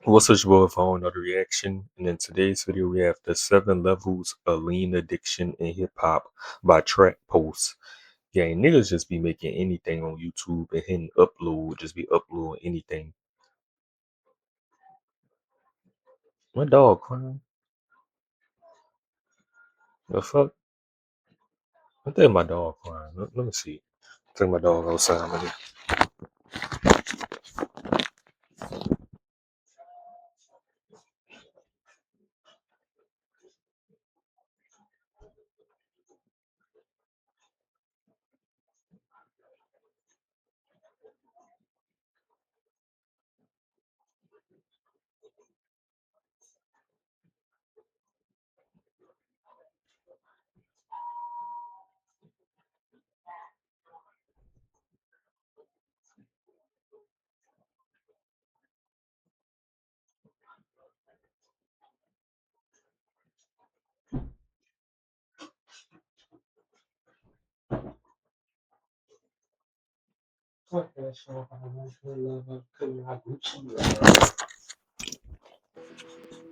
What's up, boy? If I don't know the reaction, and in today's video, we have the 7 levels of lean addiction in hip hop by Track Post. Yeah, and niggas just be making anything on YouTube and hitting upload, just be uploading anything. My dog crying. The fuck? I think my dog crying. Let me see. Take my dog outside. Man.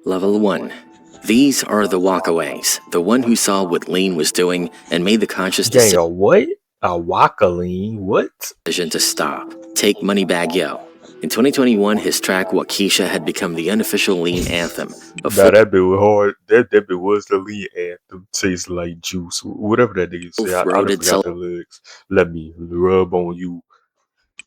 Level 1. These are the walkaways, the one who saw what Lean was doing and made the conscious Gang, a what? A Waka lean? What? decision to stop. Take Moneybagg Yo. In 2021, his track Waukesha had become the unofficial Lean anthem. Nah, that bit was hard. That bit was the lead anthem. Tastes like juice. Whatever that nigga say. I forgot the lyrics. Let me rub on you.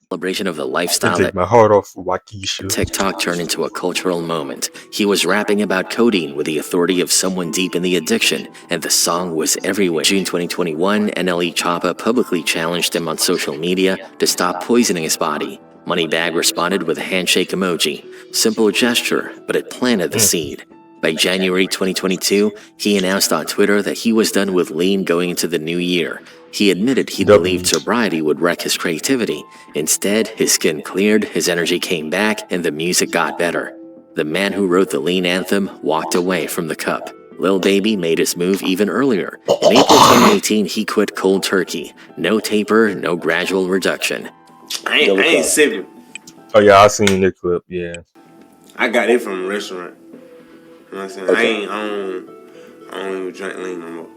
Celebration of the lifestyle take that my heart off Waukesha. TikTok turned into a cultural moment. He was rapping about codeine with the authority of someone deep in the addiction, and the song was everywhere. June 2021, NLE Choppa publicly challenged him on social media to stop poisoning his body. Moneybagg responded with a handshake emoji. Simple gesture, but it planted the seed. By January 2022, he announced on Twitter that he was done with lean going into the new year. He admitted he believed sobriety would wreck his creativity. Instead, his skin cleared, his energy came back, and the music got better. The man who wrote the lean anthem walked away from the cup. Lil Baby made his move even earlier. In April 2018, he quit cold turkey. No taper, no gradual reduction. I ain't sipping. Oh yeah, I seen the clip. Yeah, I got it from a restaurant. You know what I'm saying? Okay. I don't even drink lean no more.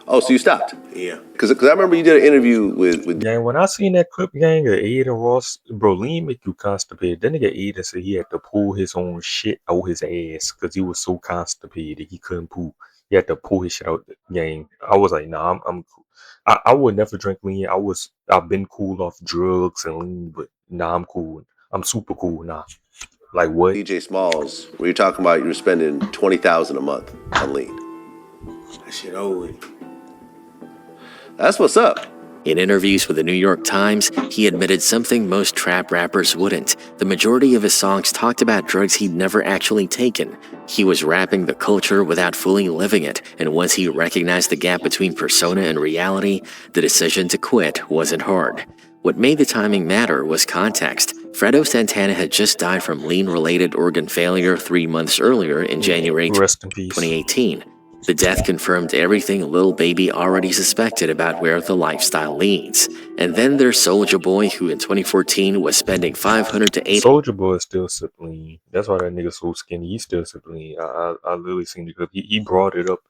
Oh, so you stopped? Yeah. Because I remember you did an interview with. Gang, when I seen that clip, gang, of Aiden Ross, bro, lean make you constipated. That nigga Aiden said he had to pull his own shit out his ass because he was so constipated he couldn't poop. He had to pull his shit out. Gang, I was like, nah, I'm cool. I would never drink lean. I've been cool off drugs and lean, but nah, I'm cool. I'm super cool. Nah, like what? DJ Smalls, where you're talking about you were spending $20,000 a month on lean. That shit over with. That's what's up. In interviews with the New York Times, he admitted something most trap rappers wouldn't. The majority of his songs talked about drugs he'd never actually taken. He was rapping the culture without fully living it, and once he recognized the gap between persona and reality, the decision to quit wasn't hard. What made the timing matter was context. Fredo Santana had just died from lean-related organ failure 3 months earlier in January 2018. The death confirmed everything Lil Baby already suspected about where the lifestyle leads. And then there's Soulja Boy, who in 2014 was spending $500 to $800. Soulja Boy is still sipping lean. That's why that nigga so skinny. He's still sipping lean. I literally seen the clip. He brought it up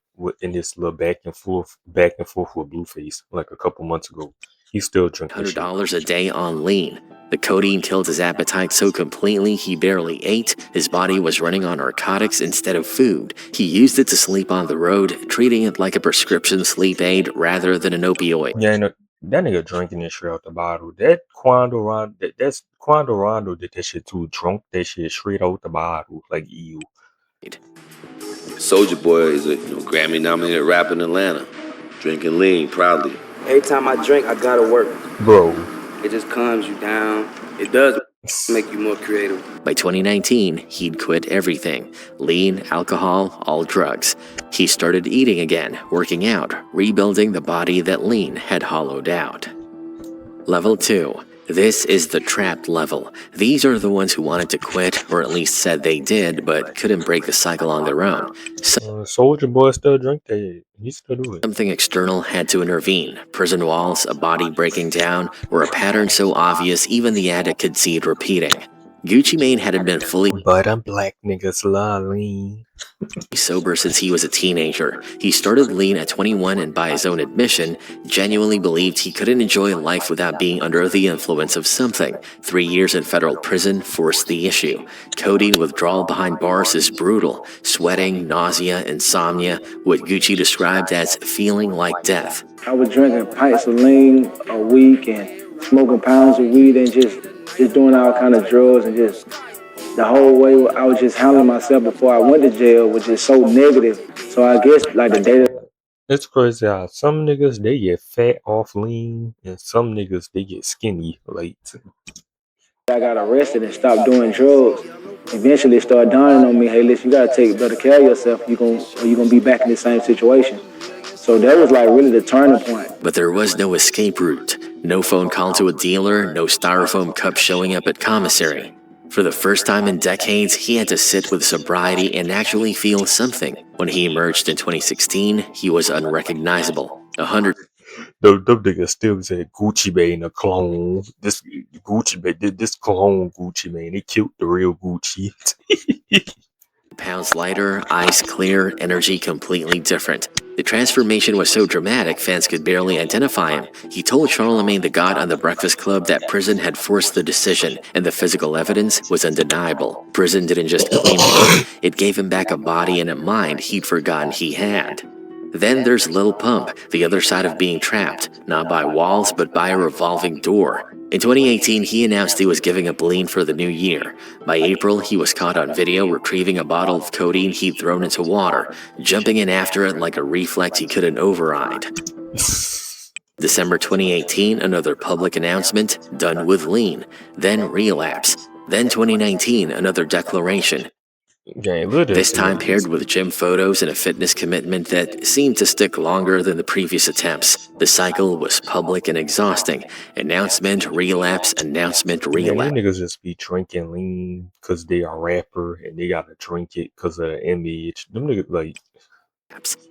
in this little back and forth with Blueface like a couple months ago. He's still drinking $100 a day on lean. The codeine killed his appetite so completely he barely ate. His body was running on narcotics instead of food. He used it to sleep on the road, treating it like a prescription sleep aid rather than an opioid. Yeah, that nigga drinking this shit out the bottle. That Quando Rondo, that's Quando Rondo did that shit too. Drunk that shit straight out the bottle, like you. Soulja Boy is a Grammy-nominated rapper in Atlanta, drinking lean proudly. Every time I drink, I gotta work. Bro. It just calms you down. It does make you more creative. By 2019, he'd quit everything. Lean, alcohol, all drugs. He started eating again, working out, rebuilding the body that lean had hollowed out. Level 2. This is the trapped level. These are the ones who wanted to quit, or at least said they did, but couldn't break the cycle on their own. Soulja Boy still drink that. He still do it. Something external had to intervene. Prison walls, a body breaking down, or a pattern so obvious even the addict could see it repeating. Gucci Mane hadn't been fully But I'm black niggas love lean. sober since he was a teenager. He started lean at 21 and by his own admission, genuinely believed he couldn't enjoy life without being under the influence of something. 3 years in federal prison forced the issue. Codeine withdrawal behind bars is brutal. Sweating, nausea, insomnia, what Gucci described as feeling like death. I was drinking pints of lean a week and smoking pounds of weed and just doing all kind of drugs, and just the whole way I was just handling myself before I went to jail was just so negative. So I guess like the day that It's crazy how some niggas they get fat off lean and some niggas they get skinny late. I got arrested and stopped doing drugs, eventually it started dawning on me, hey, listen, you gotta take better care of yourself. You're gonna be back in the same situation. So that was like really the turning point. But there was no escape route. No phone call to a dealer, no styrofoam cup showing up at commissary. For the first time in decades, he had to sit with sobriety and actually feel something. When he emerged in 2016, he was unrecognizable. 100 Them niggas still said Gucci Mane a clone. This Gucci Mane, this clone Gucci Mane, they killed the real Gucci. pounds lighter, eyes clear, energy completely different. The transformation was so dramatic, fans could barely identify him. He told Charlemagne the God on The Breakfast Club that prison had forced the decision, and the physical evidence was undeniable. Prison didn't just clean him, it gave him back a body and a mind he'd forgotten he had. Then there's Lil Pump, the other side of being trapped, not by walls but by a revolving door. In 2018, he announced he was giving up lean for the new year. By April, he was caught on video retrieving a bottle of codeine he'd thrown into water, jumping in after it like a reflex he couldn't override. December 2018, another public announcement, done with lean, then relapse. Then 2019, another declaration. This time paired with gym photos and a fitness commitment that seemed to stick longer than the previous attempts. The cycle was public and exhausting. Announcement, relapse, announcement, relapse. Yeah, niggas just be drinking lean because they are rapper and they gotta drink it because of the image. Them niggas like...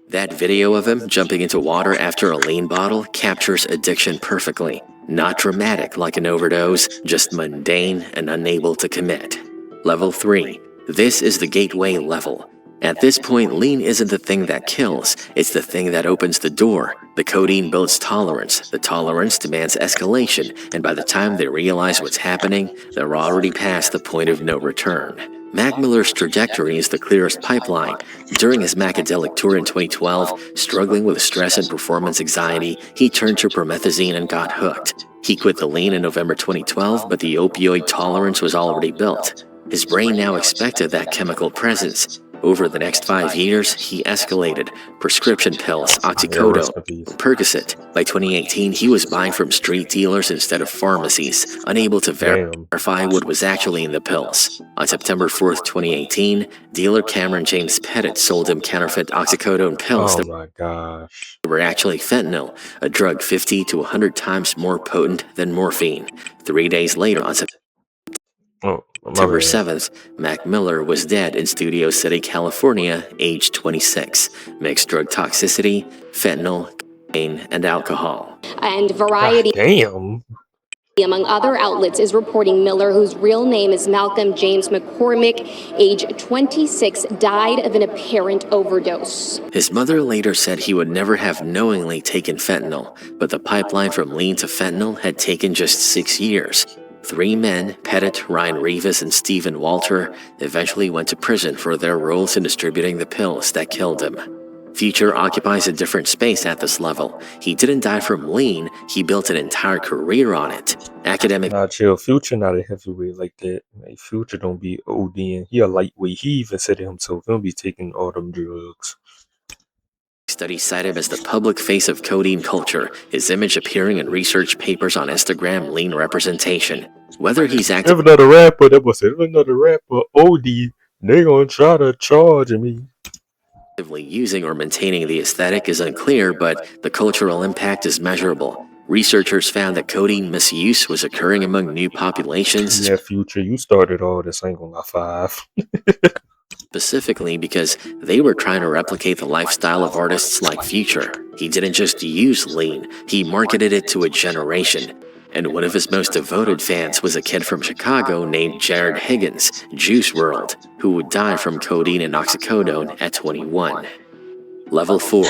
That video of him jumping into water after a lean bottle captures addiction perfectly. Not dramatic like an overdose, just mundane and unable to commit. Level 3. This is the gateway level. At this point, lean isn't the thing that kills, it's the thing that opens the door. The codeine builds tolerance, the tolerance demands escalation, and by the time they realize what's happening, they're already past the point of no return. Mac Miller's trajectory is the clearest pipeline. During his Macadelic tour in 2012, struggling with stress and performance anxiety, he turned to promethazine and got hooked. He quit the lean in November 2012, but the opioid tolerance was already built. His brain now expected that chemical presence. Over the next 5 years, he escalated. Prescription pills, oxycodone, Percocet. By 2018, he was buying from street dealers instead of pharmacies, unable to verify what was actually in the pills. On September 4th, 2018, dealer Cameron James Pettit sold him counterfeit oxycodone pills that were actually fentanyl, a drug 50 to 100 times more potent than morphine. 3 days later, on September 7th, Mac Miller was dead in Studio City, California, age 26. Mixed drug toxicity, fentanyl, cocaine, and alcohol. And Variety, among other outlets, is reporting Miller, whose real name is Malcolm James McCormick, age 26, died of an apparent overdose. His mother later said he would never have knowingly taken fentanyl, but the pipeline from lean to fentanyl had taken just 6 years. 3 men, Pettit, Ryan Rivas, and Stephen Walter, eventually went to prison for their roles in distributing the pills that killed him. Future occupies a different space at this level. He didn't die from lean, he built an entire career on it. Academic... Nah, chill. Future not a heavyweight like that. Like, Future don't be ODing. He a lightweight. He even said it himself. He don't be taking all them drugs. Studies cite him as the public face of codeine culture, his image appearing in research papers on Instagram lean representation. Whether he's active... If another rapper, that was it. If another rapper, OD, they gonna try to charge me. Using or maintaining the aesthetic is unclear, but the cultural impact is measurable. Researchers found that codeine misuse was occurring among new populations. Yeah, Future, you started all this. I ain't gonna lie, 5. Specifically because they were trying to replicate the lifestyle of artists like Future. He didn't just use lean, he marketed it to a generation. And one of his most devoted fans was a kid from Chicago named Jared Higgins, Juice WRLD, who would die from codeine and oxycodone at 21. Level 4.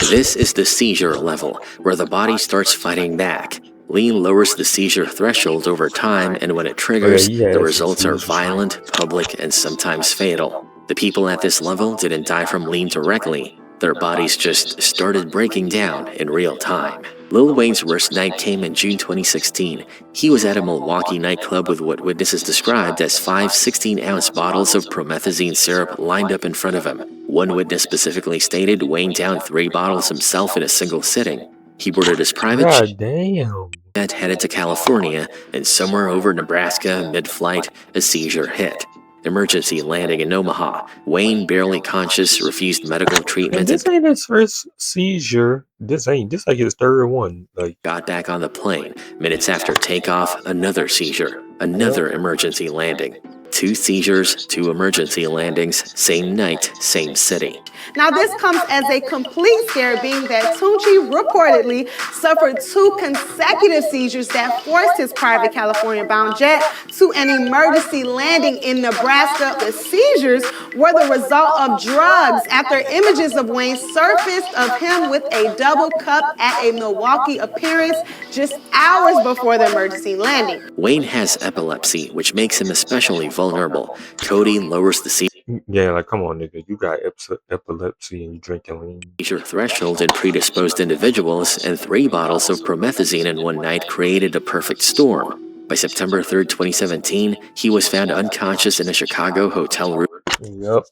This is the seizure level, where the body starts fighting back. Lean lowers the seizure threshold over time, and when it triggers, the results are violent, public, and sometimes fatal. The people at this level didn't die from lean directly. Their bodies just started breaking down in real time. Lil Wayne's worst night came in June 2016. He was at a Milwaukee nightclub with what witnesses described as 5 16-ounce bottles of promethazine syrup lined up in front of him. One witness specifically stated Wayne downed 3 bottles himself in a single sitting. He boarded his private jet, headed to California, and somewhere over Nebraska, mid-flight, a seizure hit. Emergency landing in Omaha. Wayne, barely conscious, refused medical treatment. This ain't his first seizure. This like his third one. Like, got back on the plane. Minutes after takeoff, another seizure, another emergency landing. 2 seizures, 2 emergency landings, same night, same city. Now, this comes as a complete scare, being that Tunechi reportedly suffered 2 consecutive seizures that forced his private California-bound jet to an emergency landing in Nebraska. The seizures were the result of drugs after images of Wayne surfaced of him with a double cup at a Milwaukee appearance just hours before the emergency landing. Wayne has epilepsy, which makes him especially vulnerable. Codeine lowers the seizure like, come on, nigga, you got epilepsy and you drinking lean. Threshold in predisposed individuals, and 3 bottles of promethazine in one night created a perfect storm. By September 3rd, 2017, he was found unconscious in a Chicago hotel room.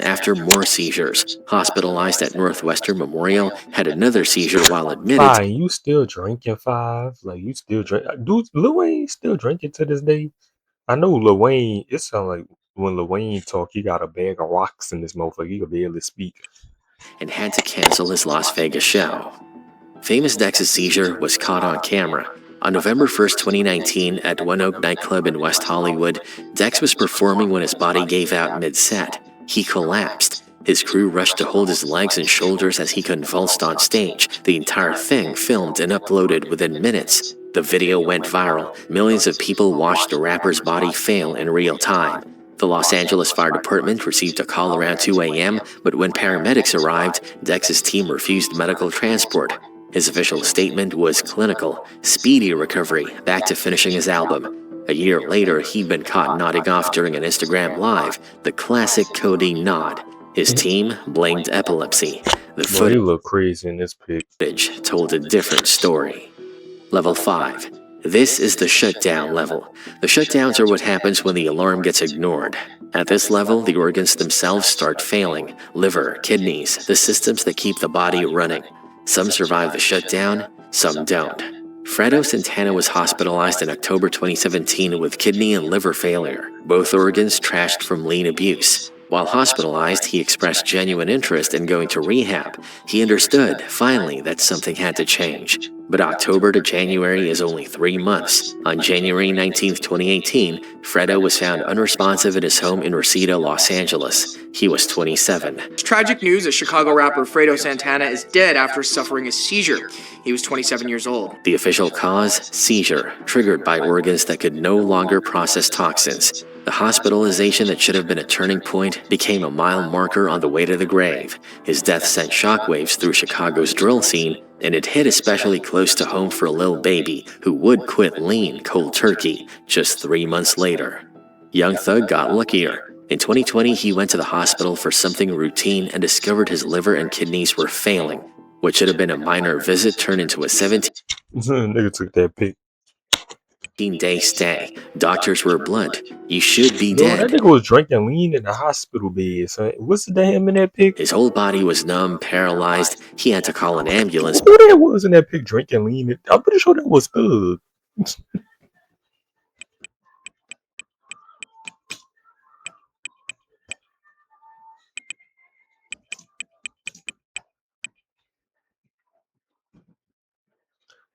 After more seizures. Hospitalized at Northwestern Memorial, had another seizure while admitted. Fine, you still drinking 5? Like, you still drink? Dude, Lil Wayne still drinking to this day? I know Lil Wayne. It sounds like when Lil Wayne talk, he got a bag of rocks in this motherfucker. He could barely speak. And had to cancel his Las Vegas show. Famous Dex's seizure was caught on camera. On November 1st, 2019, at One Oak nightclub in West Hollywood, Dex was performing when his body gave out mid-set. He collapsed. His crew rushed to hold his legs and shoulders as he convulsed on stage. The entire thing filmed and uploaded within minutes. The video went viral. Millions of people watched the rapper's body fail in real time. The Los Angeles Fire Department received a call around 2 a.m., but when paramedics arrived, Dex's team refused medical transport. His official statement was clinical, speedy recovery, back to finishing his album. A year later, he'd been caught nodding off during an Instagram Live, the classic codeine nod. His team blamed epilepsy. The footage look crazy in this footage told a different story. Level 5. This is the shutdown level. The shutdowns are what happens when the alarm gets ignored. At this level, the organs themselves start failing. Liver, kidneys, the systems that keep the body running. Some survive the shutdown, some don't. Fredo Santana was hospitalized in October 2017 with kidney and liver failure, both organs trashed from lean abuse. While hospitalized, he expressed genuine interest in going to rehab. He understood, finally, that something had to change. But October to January is only 3 months. On January 19, 2018, Fredo was found unresponsive at his home in Reseda, Los Angeles. He was 27. It's tragic news that Chicago rapper Fredo Santana is dead after suffering a seizure. He was 27 years old. The official cause? Seizure, triggered by organs that could no longer process toxins. The hospitalization that should have been a turning point became a mile marker on the way to the grave. His death sent shockwaves through Chicago's drill scene, and it hit especially close to home for Lil Baby, who would quit lean cold turkey just 3 months later. Young Thug got luckier. In 2020, he went to the hospital for something routine and discovered his liver and kidneys were failing. What should have been a minor visit turned into a 17 Nigga took that pic. 15-day stay. Doctors were blunt. You should be dead. That nigga was drinking lean in the hospital bed, son. What's the damn in that pic? His whole body was numb, paralyzed. He had to call an ambulance. Who that was in that pic drinking lean? I'm pretty sure that was Thug.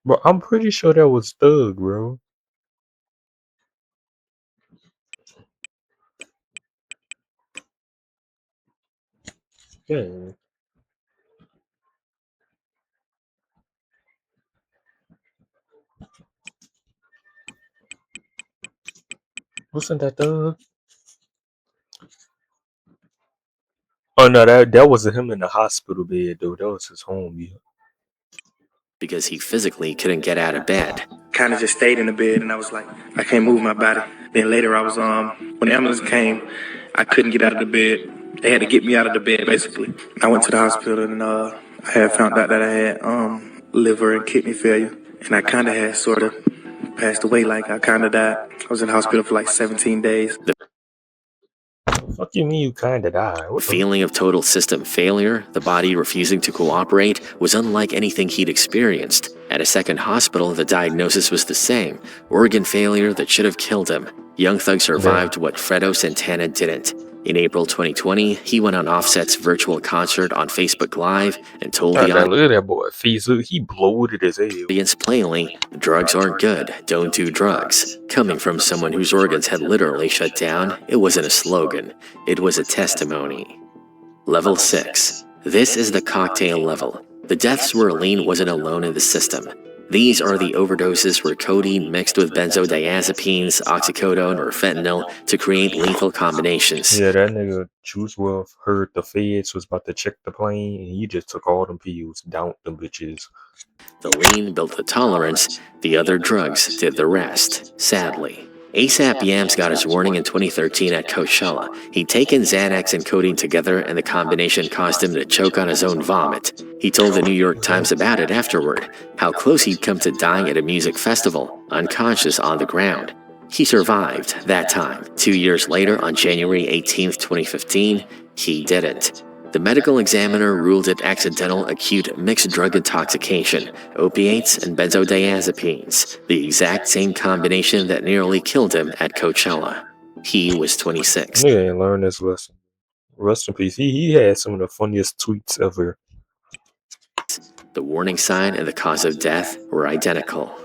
Bro, I'm pretty sure that was Thug, bro. Yeah. Wasn't that Thug? Oh no, that wasn't him in the hospital bed though. That was his homie. because he physically couldn't get out of bed. Kind of just stayed in the bed, and I was like, I can't move my body. Then later, I was when the ambulance came, I couldn't get out of the bed. They had to get me out of the bed, basically. I went to the hospital, and I had found out that I had liver and kidney failure, and I kind of had sort of passed away. Like I kind of died. I was in the hospital for like 17 days. Fuck you mean you kinda died? What the Feeling of total system failure, the body refusing to cooperate, was unlike anything he'd experienced. At a second hospital, the diagnosis was the same: organ failure that should have killed him. Young Thug survived what Fredo Santana didn't. In April 2020, he went on Offset's virtual concert on Facebook Live and told the look at that boy face. Look, he bloated as hell. audience plainly, drugs aren't good, don't do drugs. Coming from someone whose organs had literally shut down, it wasn't a slogan, it was a testimony. Level 6. This is the cocktail level. The deaths where lean wasn't alone in the system. These are the overdoses where codeine mixed with benzodiazepines, oxycodone, or fentanyl to create lethal combinations. Yeah, that nigga Juice WRLD heard the feds was about to check the plane, and he just took all them pills, downed them bitches. The lean built the tolerance, the other drugs did the rest, sadly. ASAP Yams got his warning in 2013 at Coachella. He'd taken Xanax and codeine together, and the combination caused him to choke on his own vomit. He told the New York Times about it afterward, how close he'd come to dying at a music festival, unconscious on the ground. He survived that time. 2 years later, on January 18, 2015, he didn't. The medical examiner ruled it accidental acute mixed drug intoxication, opiates and benzodiazepines, the exact same combination that nearly killed him at Coachella. He was 26. Nigga ain't learned this lesson. Rest in peace. He had some of the funniest tweets ever. The warning sign and the cause of death were identical.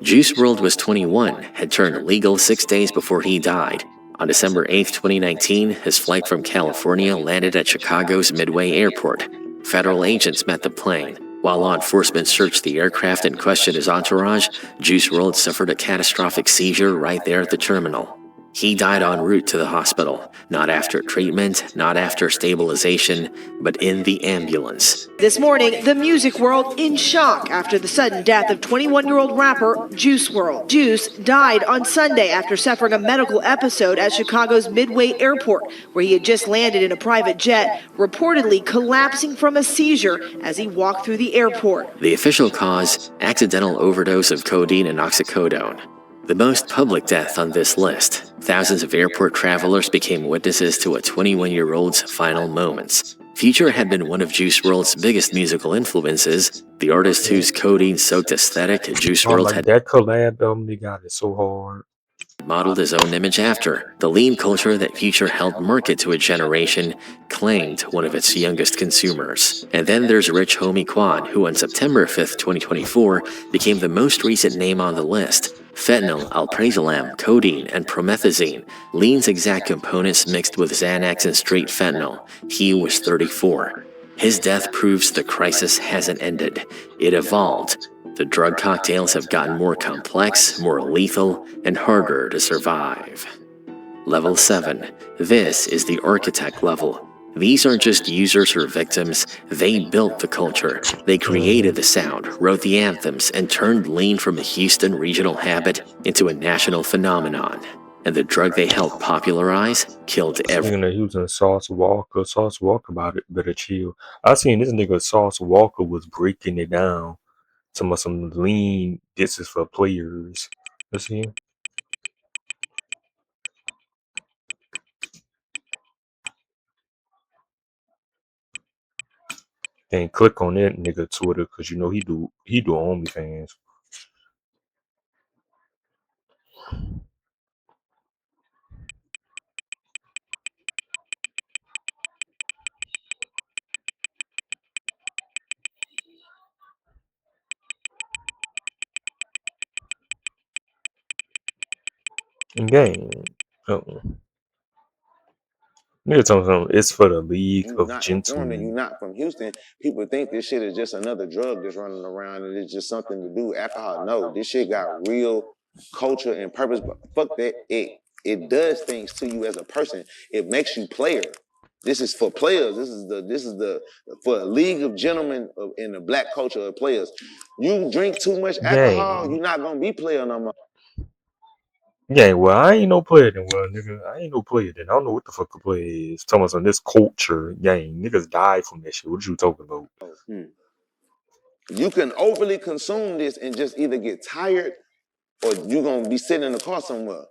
Juice WRLD was 21, had turned legal 6 days before he died. On December 8, 2019, his flight from California landed at Chicago's Midway Airport. Federal agents met the plane. While law enforcement searched the aircraft and questioned his entourage, Juice WRLD suffered a catastrophic seizure right there at the terminal. He died en route to the hospital, not after treatment, not after stabilization, but in the ambulance. This morning, the music world in shock after the sudden death of 21-year-old rapper Juice WRLD. Juice died on Sunday after suffering a medical episode at Chicago's Midway Airport, where he had just landed in a private jet, reportedly collapsing from a seizure as he walked through the airport. The official cause, accidental overdose of codeine and oxycodone. The most public death on this list. Thousands of airport travelers became witnesses to a 21-year-old's final moments. Future had been one of Juice WRLD's biggest musical influences. The artist whose codeine-soaked aesthetic Juice WRLD had that collab album they got it so hard. Modeled his own image after. The lean culture that Future helped market to a generation claimed one of its youngest consumers. And then there's Rich Homie Quan, who on September 5th, 2024, became the most recent name on the list. Fentanyl, alprazolam, codeine, and promethazine, lean's exact components mixed with Xanax and straight fentanyl. He was 34. His death proves the crisis hasn't ended. It evolved. The drug cocktails have gotten more complex, more lethal, and harder to survive. Level 7. This is the architect level. These aren't just users or victims, they built the culture. They created the sound, wrote the anthems, and turned lean from a Houston regional habit into a national phenomenon. And the drug they helped popularize killed everyone. He was in Sauce Walker. Sauce Walker about it, better chill. I seen this nigga Sauce Walker was breaking it down. Some lean, this is for players. Let's see. Then click on that nigga Twitter, cause you know he do OnlyFans. Gang. Nigga talking something. It's for the League of Gentlemen. You're not from Houston. People think this shit is just another drug that's running around and it's just something to do. Alcohol. No, this shit got real culture and purpose. But fuck that. it does things to you as a person. It makes you player. This is for players. This is the for a league of gentlemen in the black culture of players. You drink too much alcohol, you're not gonna be player no more. Yeah, well, I ain't no player then. Well, nigga, I ain't no player then. I don't know what the fuck a player is. Talking about on this culture, gang, niggas die from that shit. What you talking about? You can overly consume this and just either get tired or you're gonna be sitting in the car somewhere.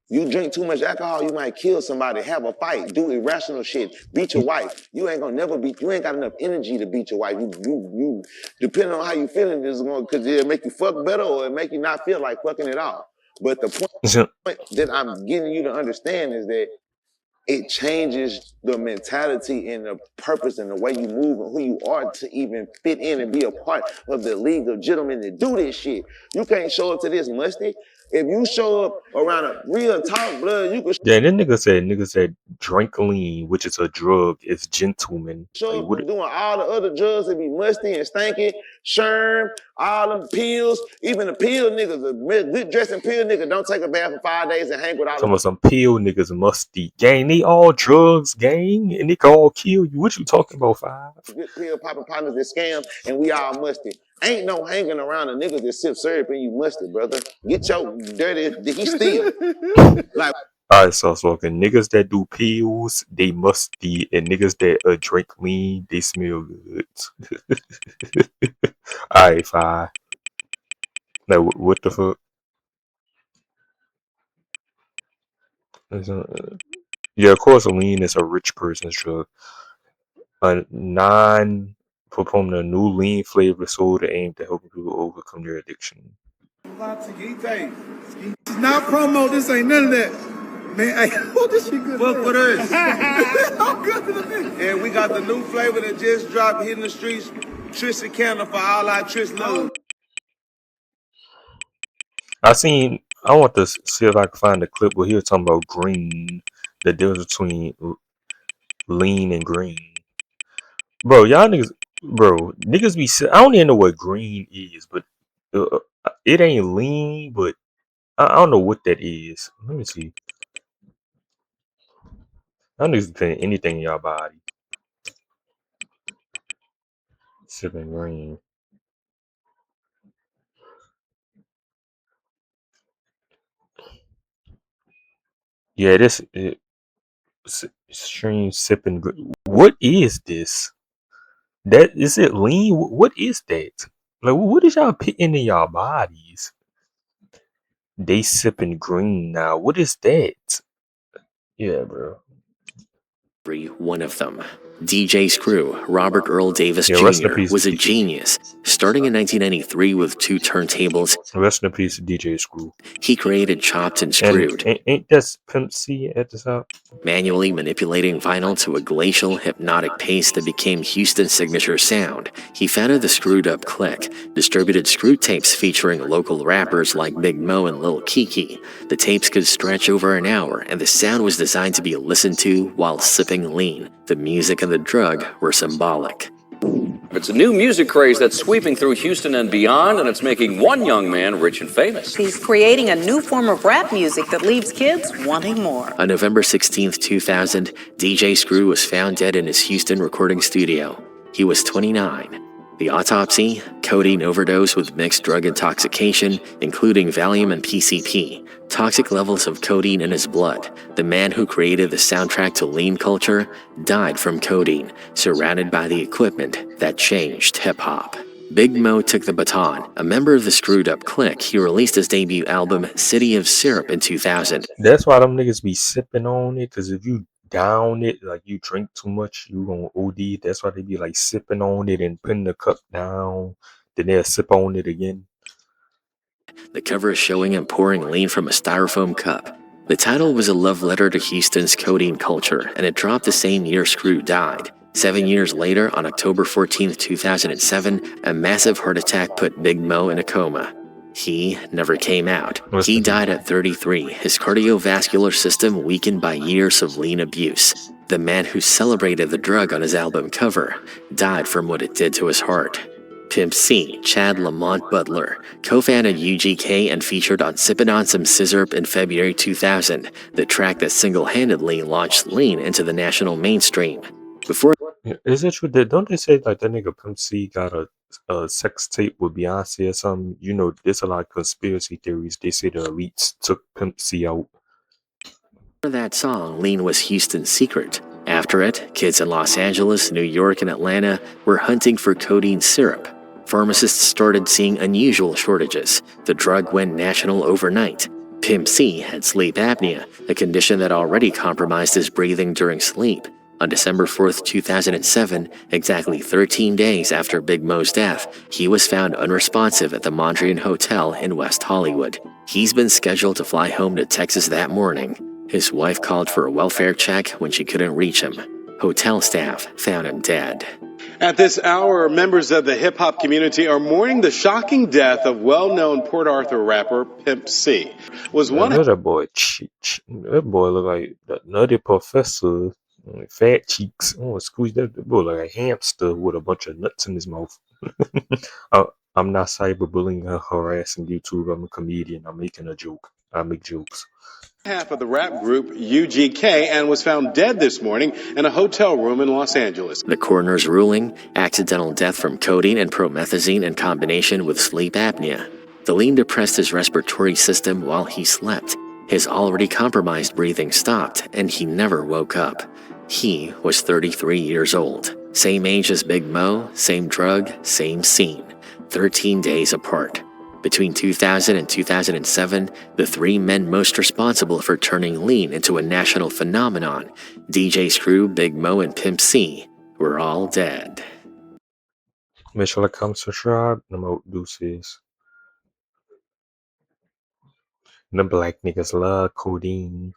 You drink too much alcohol, you might kill somebody, have a fight, do irrational shit, beat your wife. You ain't gonna never beat. You ain't got enough energy to beat your wife. You depending on how you feeling, this is going because it'll make you fuck better or it'll make you not feel like fucking at all. But the point that I'm getting you to understand is that it changes the mentality and the purpose and the way you move and who you are to even fit in and be a part of the league of gentlemen that do this shit. You can't show up to this musty. If you show up around a real talk blood, you can Yeah, then nigga said drink lean, which is a drug, is gentleman. show Like, up doing all the other drugs that be musty and stanky, sherm, all them pills, even the pill niggas, the good dressing pill nigga don't take a bath for 5 days and hang with all talking about some pill niggas musty. Gang, they all drugs, gang, and they can all kill you. What you talking about, Five? good pill popping partners that scam and we all musty. Ain't no hanging around the niggas that sip syrup and you musty, brother. Get your dirty, he steal. Like, Alright, so fucking niggas that do pills, they musty, and niggas that drink lean, they smell good. Alright, Five. Like, what the fuck? Yeah, of course, lean is a rich person's drug. A non-proponent of new lean flavor soda aimed at helping people overcome their addiction. This is not promo. This ain't none of that. Man, this shit good. Fuck with us. I'm good to the bitch. And we got the new flavor that just dropped, hitting the streets. Tristan Cannon for all our Tristan love. I want to see if I can find a clip where he was talking about green, the difference between lean and green. Bro, y'all niggas be, I don't even know what green is, but it ain't lean, but I don't know what that is. Let me see. I don't niggas putting anything in y'all body. Sipping green. Yeah, this stream sipping. What is this? That is it lean? What is that? Like, what is y'all putting in y'all bodies? They sipping green now. What is that? Yeah, bro. One of them. DJ Screw, Robert Earl Davis rest in Jr., peace, was a DJ. genius. Starting in 1993 with 2 turntables, Rest in peace, DJ Screw. he created Chopped and Screwed, And ain't that Pimp C at the top? manually manipulating vinyl to a glacial, hypnotic pace that became Houston's signature sound. He founded the Screwed Up Click, distributed screw tapes featuring local rappers like Big Mo and Lil Kiki. The tapes could stretch over an hour, and the sound was designed to be listened to while sipping lean. The music and the drug were symbolic. It's a new music craze that's sweeping through Houston and beyond, and it's making one young man rich and famous. He's creating a new form of rap music that leaves kids wanting more. On November 16, 2000, DJ Screw was found dead in his Houston recording studio. He was 29. The autopsy, codeine overdose with mixed drug intoxication, including Valium and PCP, toxic levels of codeine in his blood. The man who created the soundtrack to lean culture died from codeine, surrounded by the equipment that changed hip-hop. Big Mo took the baton. A member of the Screwed Up Click, he released his debut album, City of Syrup, in 2000. That's why them niggas be sipping on it, because if you down it, like you drink too much, you gonna OD. That's why they be like sipping on it and putting the cup down, then they'll sip on it again. The cover is showing him pouring lean from a styrofoam cup. The title was a love letter to Houston's codeine culture, and it dropped the same year Screw died. 7 years later, on October 14, 2007, a massive heart attack put Big Mo in a coma. He never came out. He died at 33, his cardiovascular system weakened by years of lean abuse. The man who celebrated the drug on his album cover died from what it did to his heart. Pimp C, Chad Lamont Butler, co-founded UGK and featured on Sippin' on Some Scissorp in February 2000, the track that single-handedly launched Lean into the national mainstream. Before Is it true that don't they say like that nigga Pimp C got a sex tape with Beyonce or something? You know, there's a lot of conspiracy theories. They say the elites took Pimp C out. that song, Lean was Houston's secret. After it, kids in Los Angeles, New York, and Atlanta were hunting for codeine syrup. Pharmacists started seeing unusual shortages. The drug went national overnight. Pimp C had sleep apnea, a condition that already compromised his breathing during sleep. On December 4th, 2007, exactly 13 days after Big Mo's death, he was found unresponsive at the Mondrian Hotel in West Hollywood. He's been scheduled to fly home to Texas that morning. His wife called for a welfare check when she couldn't reach him. Hotel staff found him dead. At this hour, members of the hip-hop community are mourning the shocking death of well-known Port Arthur rapper Pimp C. That boy look like the Nutty Professor, fat cheeks. Oh, squeeze that boy like a hamster with a bunch of nuts in his mouth. I'm not cyberbullying or harassing YouTube. I'm a comedian. I'm making a joke. I make jokes. Half of the rap group UGK and was found dead this morning in a hotel room in Los Angeles. The coroner's ruling, accidental death from codeine and promethazine in combination with sleep apnea. The lean depressed his respiratory system while he slept. His already compromised breathing stopped, and he never woke up. He was 33 years old. Same age as Big Mo, same drug, same scene. 13 days apart. Between 2000 and 2007, the three men most responsible for turning Lean into a national phenomenon, DJ Screw, Big Mo, and Pimp C, were all dead. Make sure to come subscribe. I'm out deuces. The black niggas love codeine.